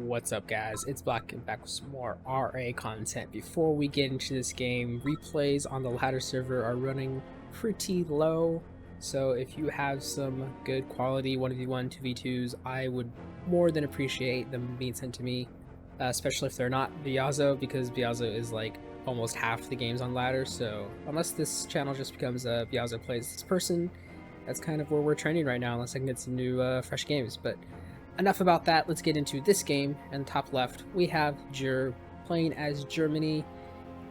What's up, guys? It's Black and back with some more RA content. Before we get into this game, replays on the ladder server are running pretty low, so if you have some good quality 1v1, 2v2s, I would more than appreciate them being sent to me, especially if they're not Biazo, because Biazo is like almost half the games on ladder. So unless this channel just becomes a Biazo plays this person, that's kind of where we're trending right now, unless I can get some new fresh games. But enough about that, let's get into this game. And top left, we have Jur playing as Germany.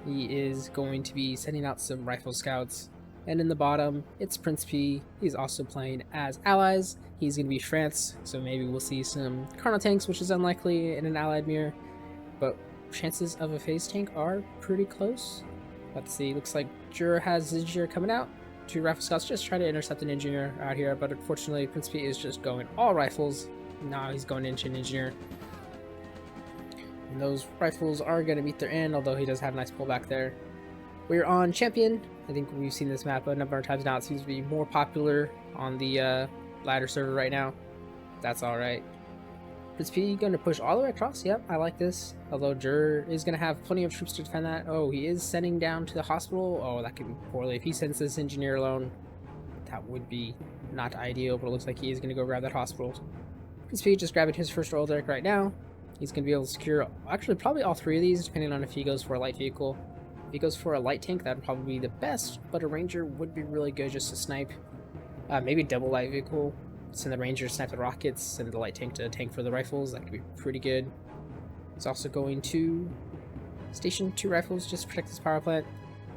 He is going to be sending out some rifle scouts. And in the bottom, it's Prinzpi. He's also playing as allies. He's going to be France, so maybe we'll see some Carnal tanks, which is unlikely in an allied mirror. But chances of a phase tank are pretty close. Let's see, looks like Jur has Engineer coming out. 2 rifle scouts just try to intercept an engineer out here, but unfortunately Prinzpi is just going all rifles. Now he's going into an engineer. And those rifles are going to meet their end, although he does have a nice pullback there. We're on Champion. I think we've seen this map a number of times now. It seems to be more popular on the ladder server right now. That's alright. Prinzpi going to push all the way across. Yep, I like this. Although Jur is going to have plenty of troops to defend that. Oh, he is sending down to the hospital. Oh, that could be poorly. If he sends this engineer alone, that would be not ideal, but it looks like he is going to go grab that hospital. Prinzpi just grabbing his first oil derrick right now. He's going to be able to secure, actually, probably all 3 of these, depending on if he goes for a light vehicle. If he goes for a light tank, that would probably be the best, but a ranger would be really good just to snipe. Maybe double light vehicle. Send the ranger to snipe the rockets, send the light tank to tank for the rifles. That could be pretty good. He's also going to station 2 rifles just to protect his power plant.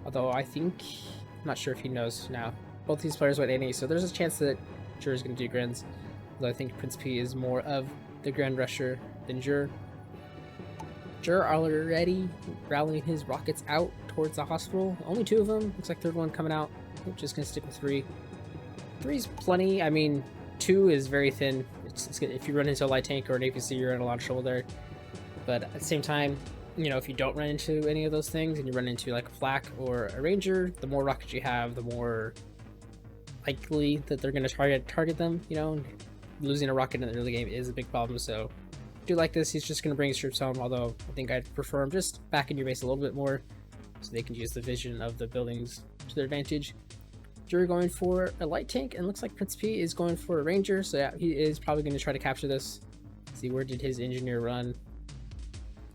Although I think, I'm not sure if he knows now. Both these players went NA, so there's a chance that Jur is going to do grins. Although I think Prinzpi is more of the Grand Rusher than Jur. Jur already rallying his rockets out towards the hospital. Only 2 of them. Looks like 3rd one coming out. I'm just going to stick with 3. 3's plenty. I mean, 2 is very thin. It's good. If you run into a light tank or an APC, you're in a lot of trouble there. But at the same time, you know, if you don't run into any of those things and you run into like a flak or a ranger, the more rockets you have, the more likely that they're going to target them. You know, losing a rocket in the early game is a big problem. So I do like this. He's just going to bring his troops home, although I think I'd prefer him just back in your base a little bit more so they can use the vision of the buildings to their advantage. Jur going for a light tank, and looks like Prinzpi is going for a ranger, so yeah, he is probably going to try to capture this. Let's see, where did his engineer run?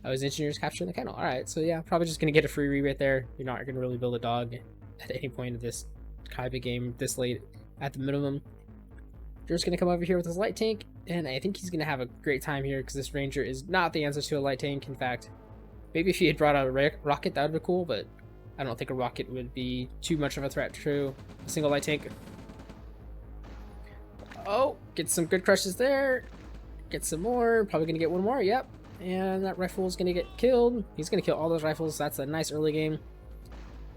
Oh, his engineer's capturing the kennel. Alright, so yeah, probably just going to get a free re-right there. You're not going to really build a dog at any point of this kind of a game this late at the minimum. Jur's going to come over here with his light tank, and I think he's going to have a great time here because this ranger is not the answer to a light tank. In fact, maybe if he had brought out a rocket, that would be cool, but I don't think a rocket would be too much of a threat to a single light tank. Oh, get some good crushes there. Get some more. Probably going to get one more. Yep. And that rifle is going to get killed. He's going to kill all those rifles. That's a nice early game.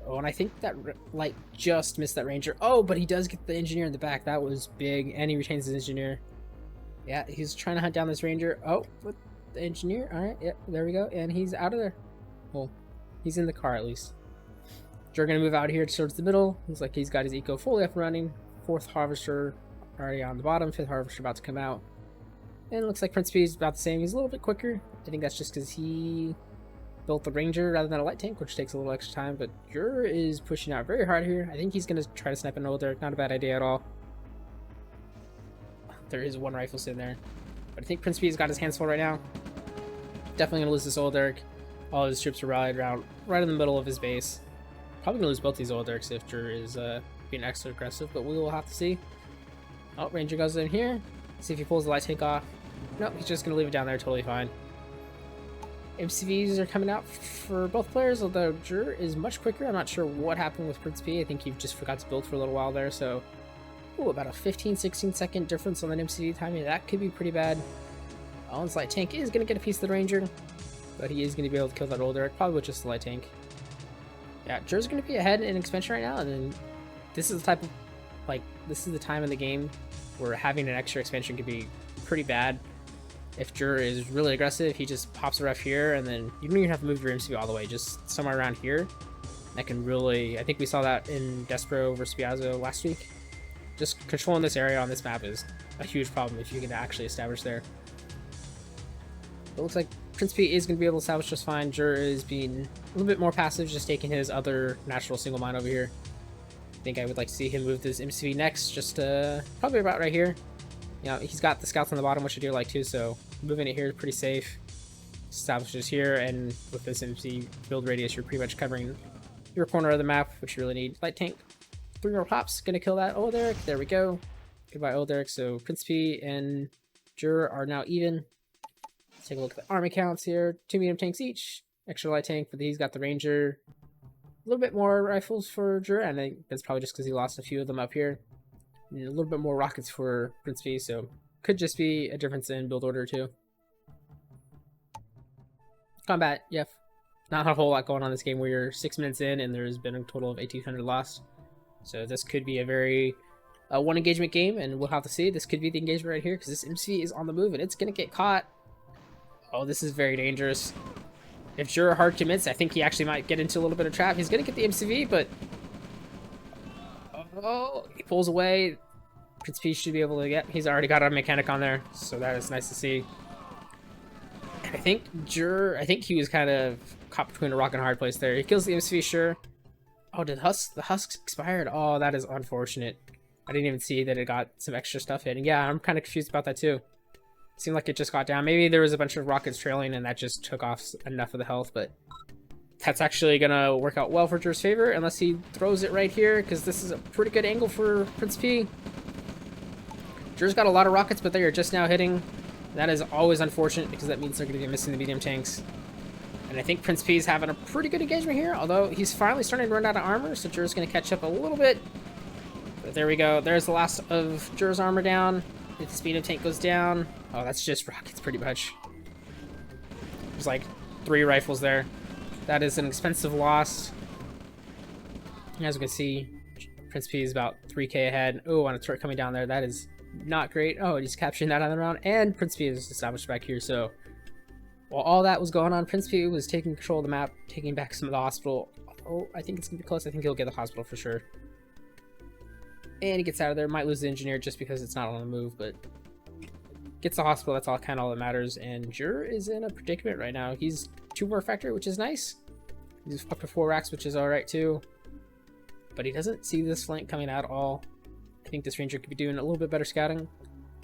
Oh, and I think that light just missed that ranger. Oh, but he does get the engineer in the back. That was big. And he retains his engineer. Yeah, he's trying to hunt down this ranger. Oh, with the engineer. All right. Yep, there we go. And he's out of there. Well, he's in the car at least. Jur gonna move out here towards the middle. Looks like he's got his eco fully up and running. 4th harvester already on the bottom. 5th harvester about to come out. And it looks like Prinzpi is about the same. He's a little bit quicker. I think that's just because he built the ranger rather than a light tank, which takes a little extra time. But Jur is pushing out very hard here. I think he's gonna try to snipe an oil derrick. Not a bad idea at all. There is 1 rifle sitting there. But I think Prinzpi's got his hands full right now. Definitely gonna lose this oil derrick. All his troops are rallied around right in the middle of his base. Probably gonna lose both these oil derricks if Jur is being extra aggressive, but we will have to see. Oh, ranger goes in here. See if he pulls the light tank off. Nope, he's just gonna leave it down there, totally fine. MCVs are coming out for both players, although Jur is much quicker. I'm not sure what happened with Prinzpi. I think he just forgot to build for a little while there, so ooh, about a 15-16 second difference on that MCV timing. That could be pretty bad. Owen's light tank is gonna get a piece of the ranger, but he is gonna be able to kill that oil derrick, probably with just the light tank. Yeah, Jur's going to be ahead in expansion right now, and then this is the type of, like, this is the time in the game where having an extra expansion could be pretty bad. If Jur is really aggressive, he just pops a ref here, and then you don't even have to move your MCV all the way, just somewhere around here. That can really, I think we saw that in Despero versus Biazo last week. Just controlling this area on this map is a huge problem if you can actually establish there. It looks like Prinzpi is going to be able to salvage just fine. Jur is being a little bit more passive, just taking his other natural single mine over here. I think I would like to see him move this MCV next, just probably about right here. You know, he's got the scouts on the bottom, which I do like too, so moving it here is pretty safe. Establishes here, and with this MC build radius, you're pretty much covering your corner of the map, which you really need. Light tank, 3 more pops, gonna kill that old Eric. There we go. Goodbye, old Eric. So Prinzpi and Jur are now even. Let's take a look at the army counts here. 2 medium tanks each. Extra light tank, but he's got the ranger. A little bit more rifles for Jur, and I think that's probably just because he lost a few of them up here. And a little bit more rockets for Prinzpi, so could just be a difference in build order too. Combat, yep. Not a whole lot going on in this game. We're 6 minutes in, and there's been a total of 1,800 lost. So this could be a very one engagement game, and we'll have to see. This could be the engagement right here, because this MC is on the move, and it's going to get caught. Oh, this is very dangerous. If Jur hard commits, I think he actually might get into a little bit of trap. He's going to get the MCV, but... Oh, he pulls away. Prinzpi should be able to get... He's already got a mechanic on there, so that is nice to see. I think Jur, I think he was kind of caught between a rock and a hard place there. He kills the MCV, sure. Oh, did the husks expired? Oh, that is unfortunate. I didn't even see that it got some extra stuff in. Yeah, I'm kind of confused about that too. It seemed like it just got down. Maybe there was a bunch of rockets trailing and that just took off enough of the health, but that's actually gonna work out well for Jur's favor unless he throws it right here, because this is a pretty good angle for Prinzpi. Jur's got a lot of rockets, but they are just now hitting. That is always unfortunate, because that means they're going to be missing the medium tanks. And I think Prinzpi is having a pretty good engagement here, although he's finally starting to run out of armor, so Jur's going to catch up a little bit. But there we go. There's the last of Jur's armor down. If the medium tank goes down... Oh, that's just rockets, pretty much. There's like 3 rifles there. That is an expensive loss. As you can see, Prinzpi is about 3k ahead. Oh, on a turret coming down there. That is... not great. Oh, he's capturing that on the round, and Prinzpi is established back here. So while all that was going on, Prinzpi was taking control of the map, taking back some of the hospital. Oh, I think it's gonna be close. I think he'll get the hospital for sure. And he gets out of there. Might lose the engineer just because it's not on the move, but gets the hospital. That's all kind of all that matters. And Jur is in a predicament right now. He's 2 more factory, which is nice. He's up to 4 racks, which is all right too. But he doesn't see this flank coming out at all. I think this ranger could be doing a little bit better scouting.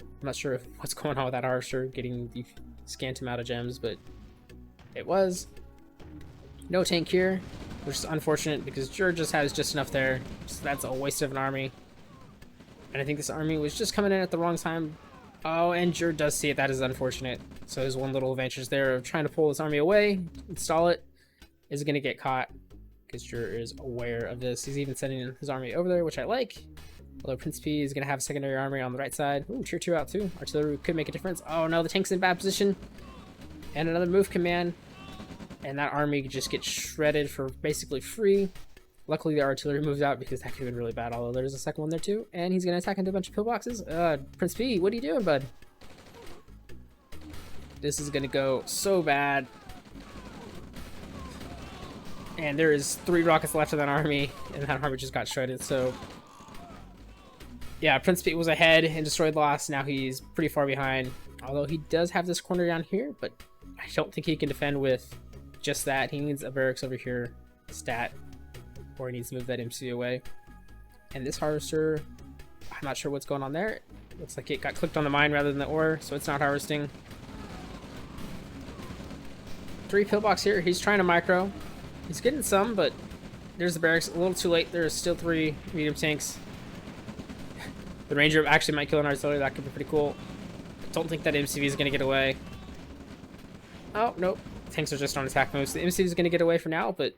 I'm not sure what's going on with that harvester getting the scant amount of gems, but it was. No tank here, which is unfortunate because Jur just has just enough there. So that's a waste of an army. And I think this army was just coming in at the wrong time. Oh, and Jur does see it. That is unfortunate. So there's one little advantage there of trying to pull this army away, install it. Is going to get caught because Jur is aware of this. He's even sending his army over there, which I like. Although Prinzpi is going to have a secondary army on the right side. Ooh, tier 2 out too. Artillery could make a difference. Oh no, the tank's in bad position. And another move command. And that army just gets shredded for basically free. Luckily the artillery moved out because that could have been really bad. Although there's a second one there too. And he's going to attack into a bunch of pillboxes. Prinzpi, what are you doing, bud? This is going to go so bad. And there is 3 rockets left of that army. And that army just got shredded, so... Yeah, Prinzpi was ahead and destroyed lost. Now he's pretty far behind. Although he does have this corner down here, but I don't think he can defend with just that. He needs a barracks over here stat, or he needs to move that MC away. And this harvester, I'm not sure what's going on there. Looks like it got clicked on the mine rather than the ore, so it's not harvesting. 3 pillbox here. He's trying to micro. He's getting some, but there's the barracks. A little too late. There's still 3 medium tanks. The ranger actually might kill an artillery. That could be pretty cool. I don't think that MCV is going to get away. Oh, nope. Tanks are just on attack mode. So the MCV is going to get away for now, but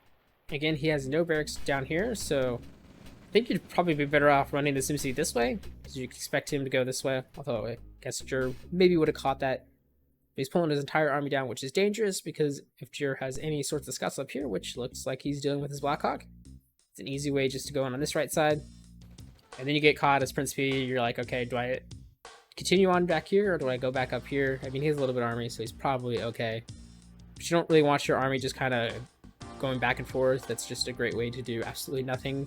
again, he has no barracks down here, so I think you'd probably be better off running this MC this way, because you expect him to go this way. Although I guess Jur maybe would have caught that. But he's pulling his entire army down, which is dangerous, because if Jur has any sorts of scouts up here, which looks like he's dealing with his Blackhawk, it's an easy way just to go on this right side. And then you get caught as Prinzpi. You're like, okay, do I continue on back here, or do I go back up here? I mean, he has a little bit of army, so he's probably okay. But you don't really want your army just kind of going back and forth. That's just a great way to do absolutely nothing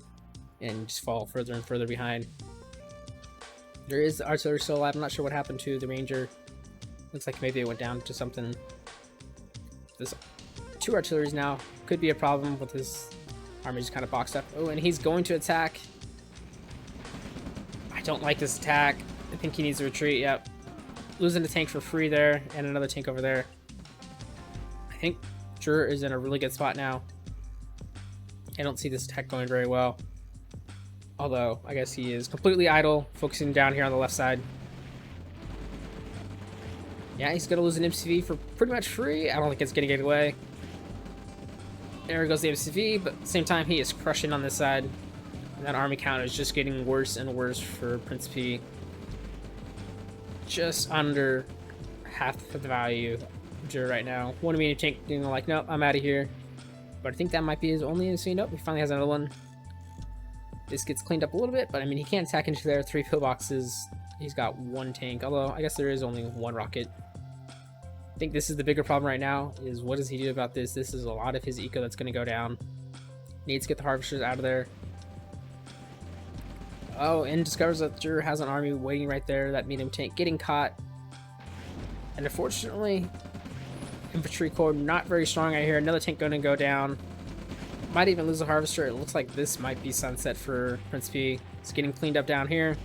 and just fall further and further behind. There is artillery still alive. I'm not sure what happened to the ranger. Looks like maybe it went down to something. this 2 artilleries now could be a problem with his army just kind of boxed up. Oh, and he's going to attack. I don't like this attack. I think he needs to retreat. Yep. Losing a tank for free there, and another tank over there. I think Jur is in a really good spot now. I don't see this attack going very well. Although, I guess he is completely idle, focusing down here on the left side. Yeah, he's going to lose an MCV for pretty much free. I don't think it's going to get away. There goes the MCV, but at the same time, he is crushing on this side. And that army count is just getting worse and worse for Prinzpi. Just under half of the value of Jur right now. One medium tank being like, nope, I'm out of here. But I think that might be his only MCV. Nope, he finally has another one. This gets cleaned up a little bit, but I mean, he can't attack into there. 3 pillboxes. He's got 1 tank, although I guess there is only 1 rocket. I think this is the bigger problem right now, is what does he do about this? This is a lot of his eco that's going to go down. Needs to get the harvesters out of there. Oh, and discovers that Jur has an army waiting right there. That medium tank getting caught. And unfortunately, infantry corps not very strong right here. Another tank going to go down. Might even lose a harvester. It looks like this might be sunset for Prinzpi. It's getting cleaned up down here.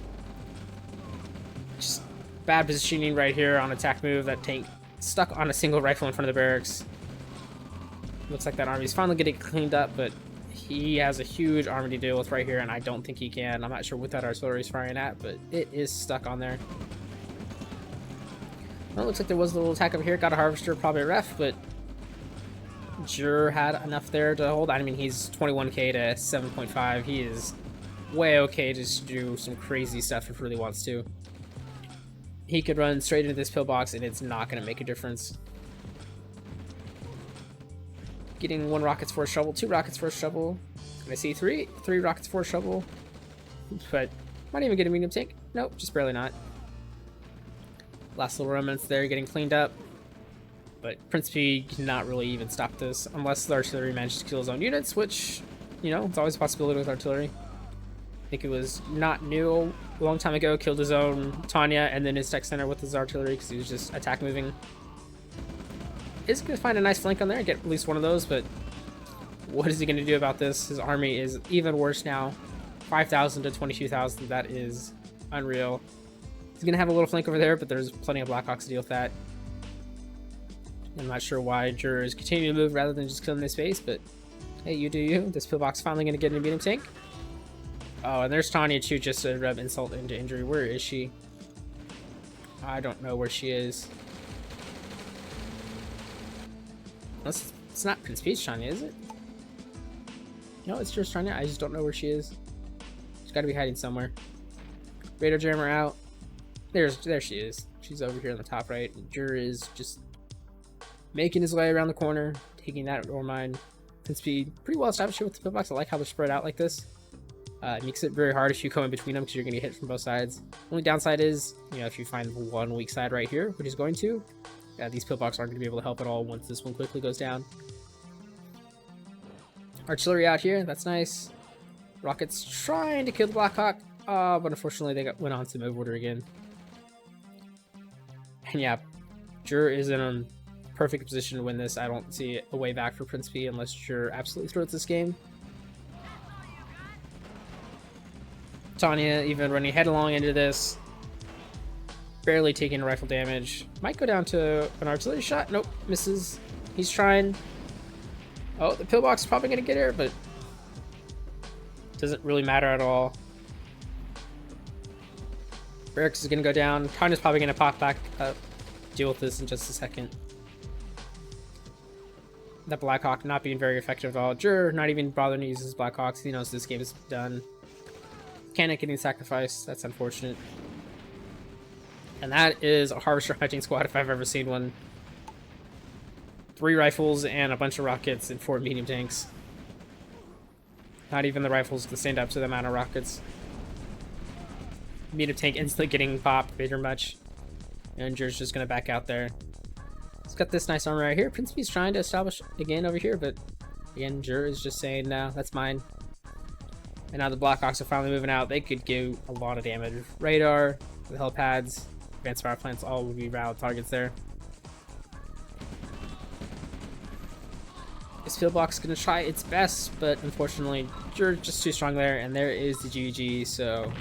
Just bad positioning right here on attack move. That tank stuck on a single rifle in front of the barracks. Looks like that army's finally getting cleaned up, but he has a huge army to deal with right here, and I don't think he can. I'm not sure what that artillery is firing at, but it is stuck on there. Well, it looks like there was a little attack over here. Got a harvester, probably a ref, but Jur had enough there to hold. I mean, he's 21k to 7.5. He is way okay to just do some crazy stuff if he really wants to. He could run straight into this pillbox, and it's not going to make a difference. Getting 1 rockets for a shovel, 2 rockets for a shovel. And I see 3 rockets for a shovel. But might even get a medium tank. Nope, just barely not. Last little remnants there getting cleaned up. But Prinzpi cannot really even stop this unless the artillery manages to kill his own units, which, you know, it's always a possibility with artillery. I think it was not new a long time ago, killed his own Tanya and then his tech center with his artillery because he was just attack moving. Is going to find a nice flank on there and get at least one of those, but what is he going to do about this? His army is even worse now. 5,000 to 22,000. That is unreal. He's going to have a little flank over there, but there's plenty of Blackhawks to deal with that. I'm not sure why Jur is continuing to move rather than just killing this base, but hey, you do you. This pillbox finally going to get in a medium tank. Oh, and there's Tanya too, just to rub insult into injury. Where is she? I don't know where she is. It's not Prinzpi's Tanya, is it? No, it's just Tanya. I just don't know where she is. She's got to be hiding somewhere. Radar jammer out. There she is. She's over here on the top right. Jur is just making his way around the corner, taking that ore mine. Prinzpi pretty well established here with the pillbox. I like how they're spread out like this. It makes it very hard if you go in between them because you're going to get hit from both sides. Only downside is, you know, if you find one weak side right here, which is going to, these pillboxes aren't going to be able to help at all once this one quickly goes down. Artillery out here, that's nice. Rockets trying to kill the Blackhawk, but unfortunately they went on to move order again. And yeah, Jur is in a perfect position to win this. I don't see a way back for Prinzpi unless Jur absolutely throws this game. Tanya even running headlong into this. Barely taking rifle damage. Might go down to an artillery shot. Nope, misses. He's trying. Oh, the pillbox is probably going to get her, but doesn't really matter at all. Barracks is going to go down. Tanya's probably going to pop back up. Deal with this in just a second. That Blackhawk not being very effective at all. Jur not even bothering to use his Blackhawks. He knows this game is done. Canic getting sacrificed. That's unfortunate. And that is a Harvester Hunting Squad if I've ever seen one. 3 rifles and a bunch of rockets and 4 medium tanks. Not even the rifles can stand up to the amount of rockets. Medium tank instantly getting popped bigger much. And Jur's just going to back out there. He's got this nice armor right here. Prinzpi's trying to establish again over here, but again, Jur is just saying, no, that's mine. And now the Blackhawks are finally moving out. They could do a lot of damage. Radar, the helipads, advanced power plants, all would be valid targets there. This field block's gonna try its best, but unfortunately, you're just too strong there, and there is the GG. So,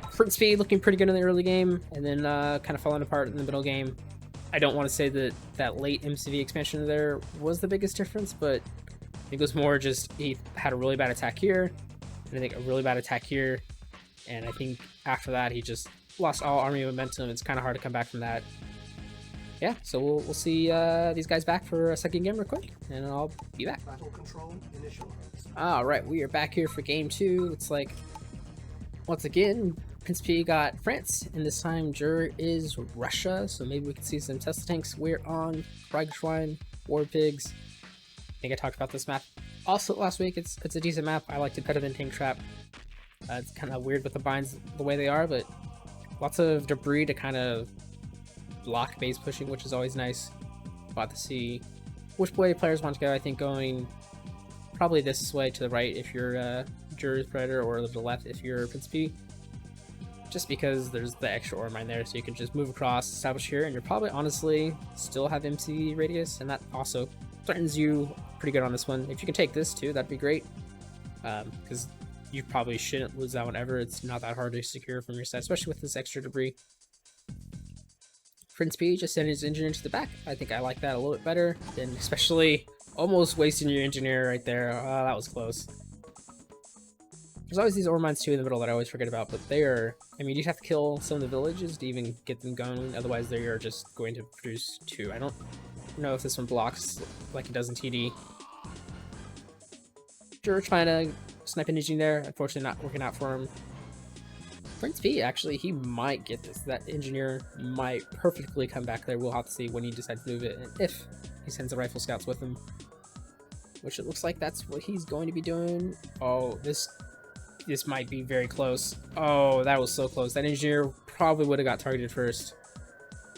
Prinzpi looking pretty good in the early game, and then kind of falling apart in the middle game. I don't want to say that that late MCV expansion there was the biggest difference, but I think it was more just he had a really bad attack here, and I think a really bad attack here, and I think after that he just lost all army momentum. It's kind of hard to come back from that. Yeah, so we'll see these guys back for a second game real quick, and I'll be back. Alright, we are back here for game 2. It's like, once again, Prinzpi got France, and this time Jur is Russia, so maybe we can see some Tesla tanks. We're on Schwein, War Pigs. I think I talked about this map also last week. It's a decent map. I liked it better than Tank Trap. It's kind of weird with the binds the way they are, but lots of debris to kind of block base pushing, which is always nice. About to see which way players want to go. I think going probably this way to the right if you're Jur's Predator, or to the left if you're Prinzpi. Just because there's the extra ore mine there, so you can just move across, establish here, and you'll probably honestly still have MC radius, and that also threatens you pretty good on this one. If you can take this too, that'd be great, because you probably shouldn't lose that one ever. It's not that hard to secure from your side, especially with this extra debris. Prinzpi just sending his engineer to the back. I think I like that a little bit better than especially almost wasting your engineer right there. That was close. There's always these ore mines too in the middle that I always forget about, but they are, I mean, you have to kill some of the villages to even get them going, otherwise they are just going to produce 2. I don't know if this one blocks like it does in TD. Sure, trying to snipe an engineer there, unfortunately not working out for him. Prinzpi, actually, he might get this. That engineer might perfectly come back there. We'll have to see when he decides to move it, and if he sends the rifle scouts with him, which it looks like that's what he's going to be doing. Oh, this might be very close. Oh, that was so close. That engineer probably would have got targeted first,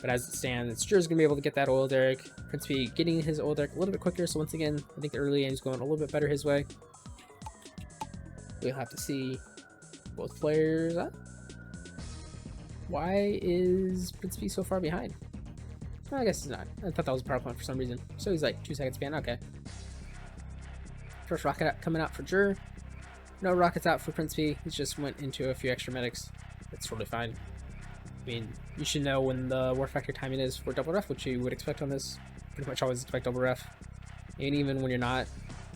but as it stands, Jur's gonna be able to get that oil derrick. Prinzpi getting his oil derrick a little bit quicker, so once again, I think the early game's going a little bit better his way. We'll have to see both players. Why is Prinzpi so far behind? Well, I guess he's not. I thought that was a power plant for some reason. So he's like 2 seconds behind. Okay. First rocket coming out for Jur. No rockets out for Prinzpi. He just went into a few extra medics. That's totally fine. I mean, you should know when the war factor timing is for double ref, which you would expect on this. Pretty much always expect double ref. And even when you're not,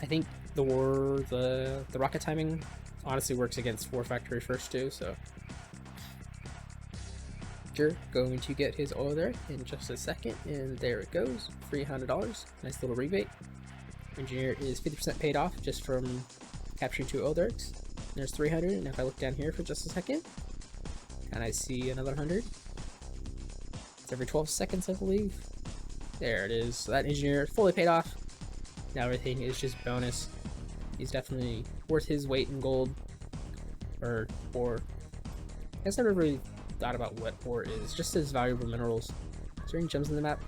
I think the rocket timing honestly works against war factory first too, so. Jur going to get his oil there in just a second, and there it goes, $300. Nice little rebate. Engineer is 50% paid off just from capturing 2 oil derricks. There's 300, and if I look down here for just a second, and I see another 100. It's every 12 seconds, I believe. There it is. So that engineer fully paid off. Now everything is just bonus. He's definitely worth his weight in gold. Or ore. I guess I never really thought about what ore is. Just as valuable minerals. Is there any gems in the map?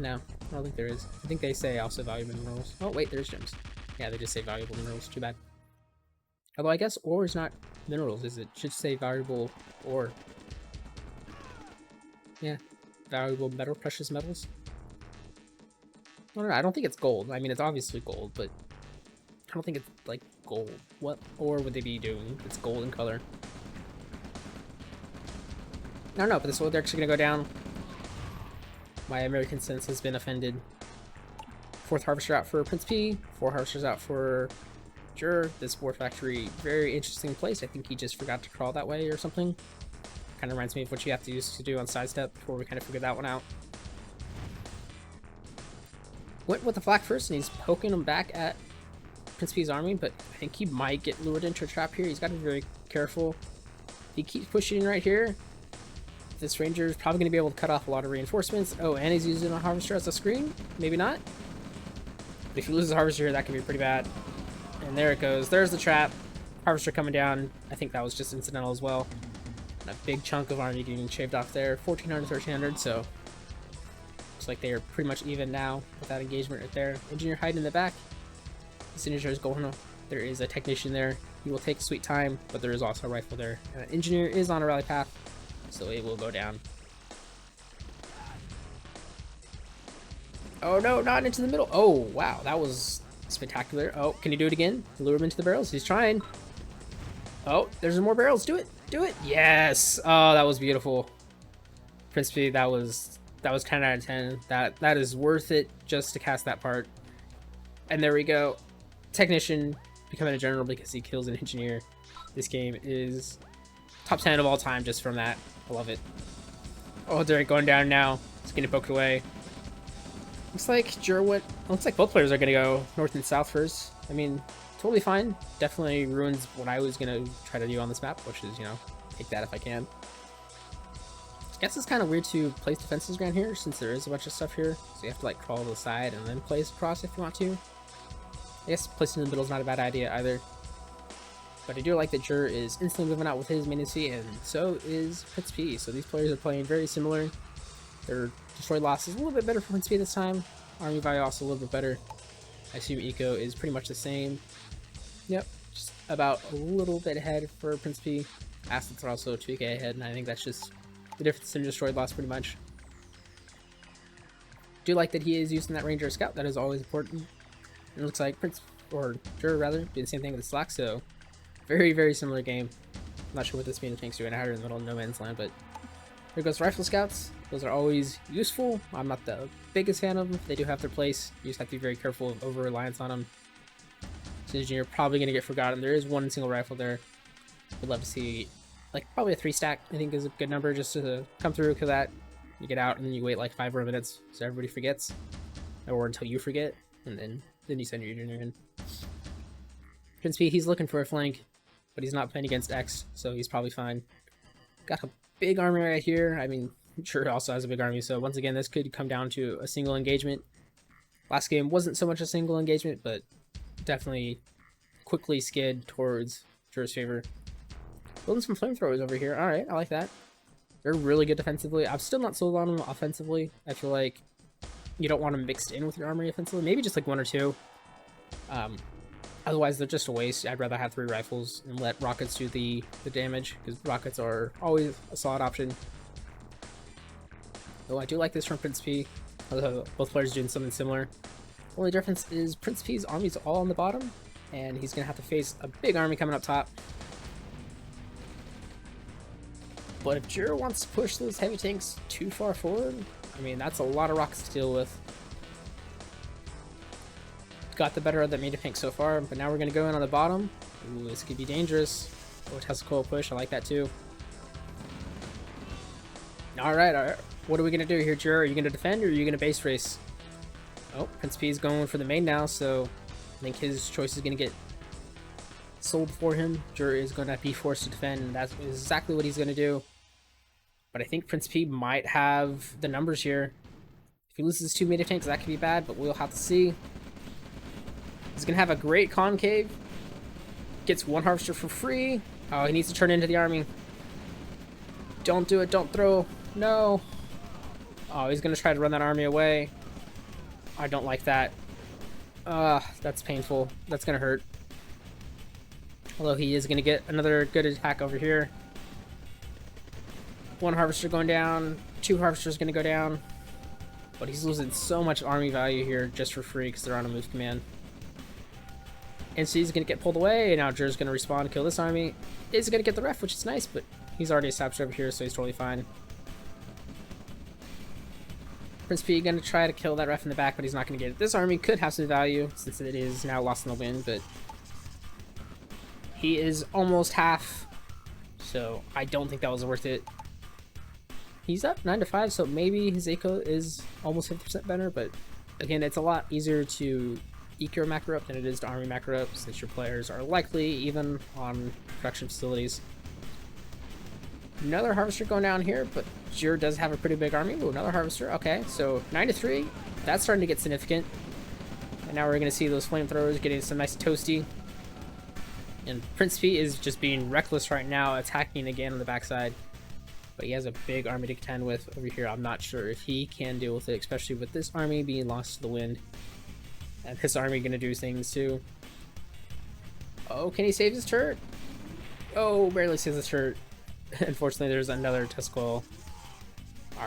No, I don't think there is. I think they say also valuable minerals. Oh wait, there's gems. Yeah, they just say valuable minerals. Too bad. Although I guess ore is not minerals, is it? Should say valuable ore. Yeah, valuable metal, precious metals. I don't know, I don't think it's gold. I mean, it's obviously gold, but I don't think it's like gold. What ore would they be doing? It's gold in color. I don't know, but this oil derrick's gonna go down. My American sense has been offended. 4th harvester out for Prinzpi. 4 harvesters out for Jur. This war factory, very interesting place. I think he just forgot to crawl that way or something. Kind of reminds me of what you have to use to do on sidestep before we kind of figured that one out. Went with the flak first, and he's poking him back at Prinzpi's army, but I think he might get lured into a trap here. He's got to be very careful. If he keeps pushing right here, this ranger is probably going to be able to cut off a lot of reinforcements. Oh, and he's using a harvester as a screen? Maybe not. But if he loses a harvester here, that can be pretty bad. And there it goes. There's the trap. Harvester coming down. I think that was just incidental as well. And a big chunk of army getting shaved off there. 1,400, 1,300, so looks like they are pretty much even now with that engagement right there. Engineer hiding in the back. This engineer is going. There is a technician there. He will take sweet time, but there is also a rifle there. Engineer is on a rally path, so it will go down. Oh no, not into the middle. Oh wow, that was spectacular. Oh, can you do it again? Lure him into the barrels. He's trying. Oh, there's more barrels. Do it. Do it. Yes. Oh, that was beautiful. Prinzpi, that was 10 out of 10. That is worth it just to cast that part. And there we go. Technician becoming a general because he kills an engineer. This game is top 10 of all time just from that. I love it. Oh, they're going down now. It's getting poked away. Looks like looks like both players are gonna go north and south first. I mean, totally fine. Definitely ruins what I was gonna try to do on this map, which is, you know, take that if I can. I guess it's kind of weird to place defenses around here since there is a bunch of stuff here. So you have to like crawl to the side and then place across if you want to. I guess placing in the middle is not a bad idea either. But I do like that Jur is instantly moving out with his minions, and so is Prinzpi. So these players are playing very similar. Their destroy loss is a little bit better for Prinzpi this time. Army value also a little bit better. I assume eco is pretty much the same. Yep, just about a little bit ahead for Prinzpi. Assets are also 2k ahead, and I think that's just the difference in destroy loss pretty much. Do like that he is using that Ranger Scout. That is always important. It looks like Jur rather, doing the same thing with the Slack, so very, very similar game. I'm not sure what this being tanks doing out here in the middle of no man's land, but here goes Rifle Scouts. Those are always useful. I'm not the biggest fan of them. They do have their place. You just have to be very careful of over-reliance on them. Since you're probably going to get forgotten. There is one single rifle there. Would love to see, like, probably a 3-stack, I think is a good number just to come through, because that you get out and then you wait like 5 more minutes so everybody forgets. Or until you forget, and then you send your engineer in. Prinzpi, he's looking for a flank, but he's not playing against X, so he's probably fine. Got a big army right here. I mean, Jur also has a big army, so once again, this could come down to a single engagement. Last game wasn't so much a single engagement, but definitely quickly skid towards Jur's favor. Building some flamethrowers over here. Alright, I like that. They're really good defensively. I'm still not sold on them offensively. I feel like you don't want them mixed in with your armory offensively. Maybe just like 1 or 2. Otherwise, they're just a waste. I'd rather have 3 rifles and let rockets do the damage, because rockets are always a solid option. Though I do like this from Prinzpi, although both players are doing something similar. The only difference is Prinzpi's army's all on the bottom, and he's going to have to face a big army coming up top. But if Jur wants to push those heavy tanks too far forward, I mean, that's a lot of rockets to deal with. Got the better of the meter tank so far, but now we're going to go in on the bottom. Ooh, this could be dangerous. Oh, Tesla coil push, I like that too. Alright. What are we going to do here, Jur? Are you going to defend or are you going to base race? Oh, Prinzpi is going for the main now, so I think his choice is going to get sold for him. Jur is going to be forced to defend, and that's exactly what he's going to do. But I think Prinzpi might have the numbers here. If he loses 2 meter tanks, that could be bad, but we'll have to see. He's going to have a great concave. Gets 1 harvester for free. Oh, he needs to turn into the army. Don't do it. Don't throw. No. Oh, he's going to try to run that army away. I don't like that. That's painful. That's going to hurt. Although he is going to get another good attack over here. 1 harvester going down. 2 harvesters going to go down. But he's losing so much army value here just for free because they're on a move command. And so he's going to get pulled away, and now Jur's going to respawn and kill this army. He's going to get the ref, which is nice, but he's already established over here, so he's totally fine. Prinzpi going to try to kill that ref in the back, but he's not going to get it. This army could have some value, since it is now lost in the wind, but he is almost half, so I don't think that was worth it. He's up 9-5, so maybe his eco is almost 50% better, but again, it's a lot easier to eco macro up than it is to army macro up, since your players are likely even on production facilities. Another harvester going down here, but Jur does have a pretty big army. Ooh, another harvester. Okay, so 9-3. That's starting to get significant. And now we're going to see those flamethrowers getting some nice toasty. And Prinzpi is just being reckless right now, attacking again on the backside. But he has a big army to contend with over here. I'm not sure if he can deal with it, especially with this army being lost to the wind. And his army going to do things too. Oh, can he save his turret? Oh, barely saves his turret. Unfortunately, there's another Tesla coil.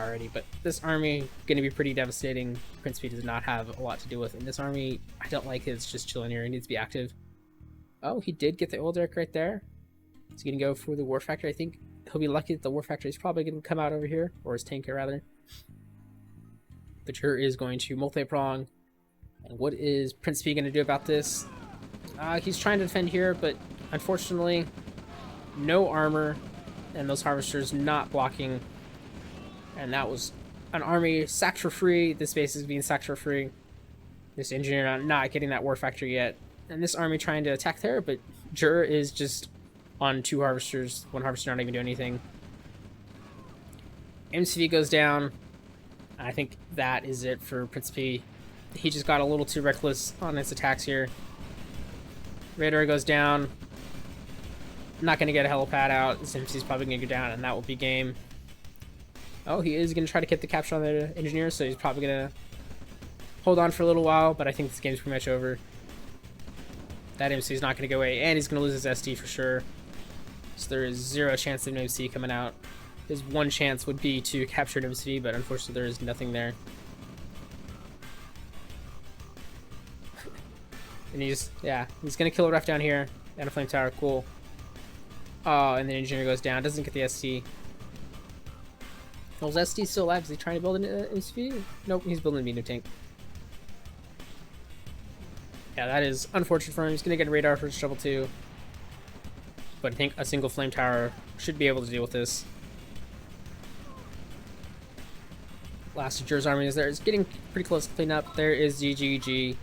already, but this army going to be pretty devastating. Prinzpi does not have a lot to deal with, and this army, I don't like it. It's just chilling here. It needs to be active. Oh, he did get the oil derrick right there. He's going to go for the war factory. I think he'll be lucky that the war factory is probably going to come out over here, or his tanker rather. But here is going to multi-prong. And what is Prinzpi going to do about this? He's trying to defend here, but unfortunately, no armor, and those harvesters not blocking. And that was an army sacked for free. This base is being sacked for free. This engineer not getting that war factory yet. And this army trying to attack there, but Jur is just on 2 harvesters. 1 harvester not even doing anything. MCV goes down. I think that is it for Prinzpi. He just got a little too reckless on his attacks here. Radar goes down. Not going to get a helipad out. This MC's probably going to go down, and that will be game. Oh, he is going to try to get the capture on the engineer, so he's probably going to hold on for a little while, but I think this game's pretty much over. That MC is not going to go away, and he's going to lose his SD for sure. So there is 0 chance of an MC coming out. His 1 chance would be to capture an MC, but unfortunately there is nothing there. And he's going to kill a ref down here. And a flame tower, cool. Oh, and the engineer goes down, doesn't get the SD. Well, is SD still alive? Is he trying to build an MC? Nope, he's building a medium tank. Yeah, that is unfortunate for him. He's going to get a radar for his trouble too. But I think a single flame tower should be able to deal with this. Last of Jur's army is there. It's getting pretty close to clean up. There is GGG.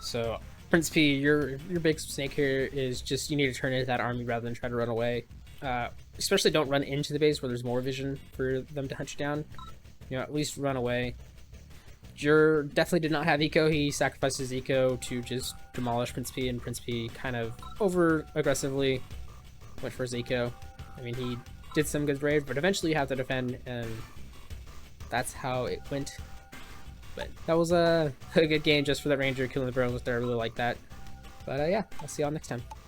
So, Prinzpi, your big snake here is just you need to turn into that army rather than try to run away. Especially don't run into the base where there's more vision for them to hunt you down. You know, at least run away. Jur definitely did not have eco. He sacrificed his eco to just demolish Prinzpi, and Prinzpi kind of over-aggressively went for his eco. I mean, he did some good raid, but eventually you have to defend, and that's how it went. But that was a good game just for that ranger killing the bros there. I really like that. But yeah, I'll see y'all next time.